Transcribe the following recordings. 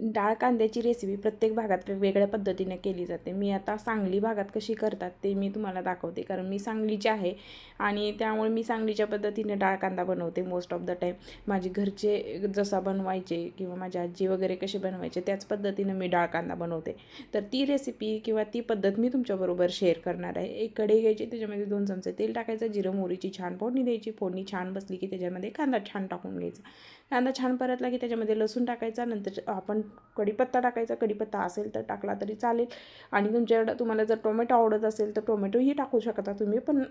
डाळ कांद्याची रेसिपी प्रत्येक भागात वेगवेगळ्या पद्धतीने केली जाते. मी आता सांगली भागात कशी करतात ते मी तुम्हाला दाखवते, कारण मी सांगलीची आहे आणि त्यामुळे मी सांगलीच्या पद्धतीने डाळ कांदा बनवते मोस्ट ऑफ द टाईम. माझे घरचे जसा बनवायचे किंवा माझी आजी वगैरे कसे बनवायचे त्याच पद्धतीनं मी डाळ कांदा बनवते. तर ती रेसिपी किंवा ती पद्धत मी तुमच्याबरोबर शेअर करणार आहे. एक कढई घ्यायची, त्याच्यामध्ये 2 चमचे तेल टाकायचं, जिरं मोहरीची छान फोडणी द्यायची. फोडणी छान बसली की त्याच्यामध्ये कांदा छान टाकून घ्यायचा. कांदा छान परतला की त्याच्यामध्ये लसूण टाकायचा. नंतर आपण कढीपत्ता टाकायचा. कढीपत्ता असेल तर टाकला तरी चालेल आणि तुम्हाला जर टोमॅटो आवडत असेल तर टोमॅटोही टाकू शकता तुम्ही, पण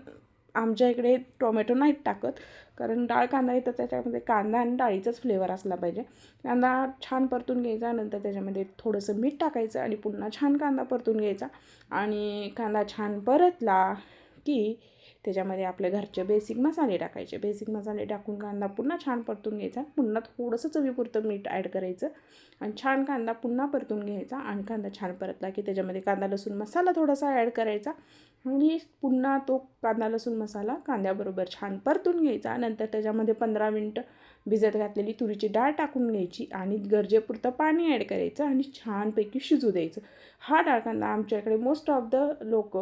आमच्या इकडे टोमॅटो नाहीत टाकत, कारण डाळ कांदा येतं त्याच्यामध्ये कांदा आणि डाळीचाच फ्लेवर असला पाहिजे. कांदा छान परतून घ्यायचा. नंतर त्याच्यामध्ये थोडंसं मीठ टाकायचं आणि पुन्हा छान कांदा परतून घ्यायचा. आणि कांदा छान परतला की त्याच्यामध्ये आपल्या घरचे बेसिक मसाले टाकायचे. बेसिक मसाले टाकून कांदा पुन्हा छान परतून घ्यायचा. पुन्हा थोडंसं चवीपुरतं मीठ ॲड करायचं आणि छान कांदा पुन्हा परतून घ्यायचा. आणि कांदा छान परतला की त्याच्यामध्ये कांदा लसूण मसाला थोडासा ॲड करायचा आणि पुन्हा तो कांदा लसूण मसाला कांद्याबरोबर छान परतून घ्यायचा. नंतर त्याच्यामध्ये 15 मिनटं भिजत घातलेली तुरीची डाळ टाकून घ्यायची आणि गरजेपुरतं पाणी ॲड करायचं आणि छानपैकी शिजू द्यायचं. हा डाळ कांदा आमच्याकडे मोस्ट ऑफ द लोक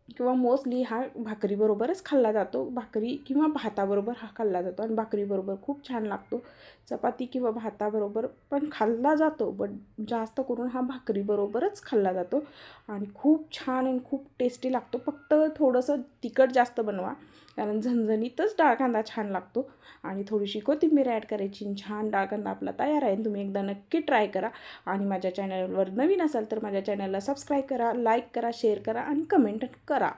किंवा मोस्टली हा भाकरीबरोबरच खाल्ला जातो. भाकरी किंवा भाताबरोबर हा खाल्ला जातो आणि भाकरीबरोबर खूप छान लागतो. चपाती किंवा भाताबरोबर पण खाल्ला जातो, बट जास्त करून हा भाकरीबरोबरच खाल्ला जातो आणि खूप छान आणि खूप टेस्टी लागतो. फक्त थोडंसं तिखट जास्त बनवा, कारण झणझणीतच डाळ कांदा छान लागतो. आणि थोडीशी कोथिंबीर ॲड करायची. छान डाळ कांदा आपला तयार आहे. तुम्ही एकदा नक्की ट्राय करा आणि माझ्या चॅनलवर नवीन असाल तर माझ्या चॅनलला सबस्क्राईब करा, लाईक करा, शेअर करा आणि कमेंट करा.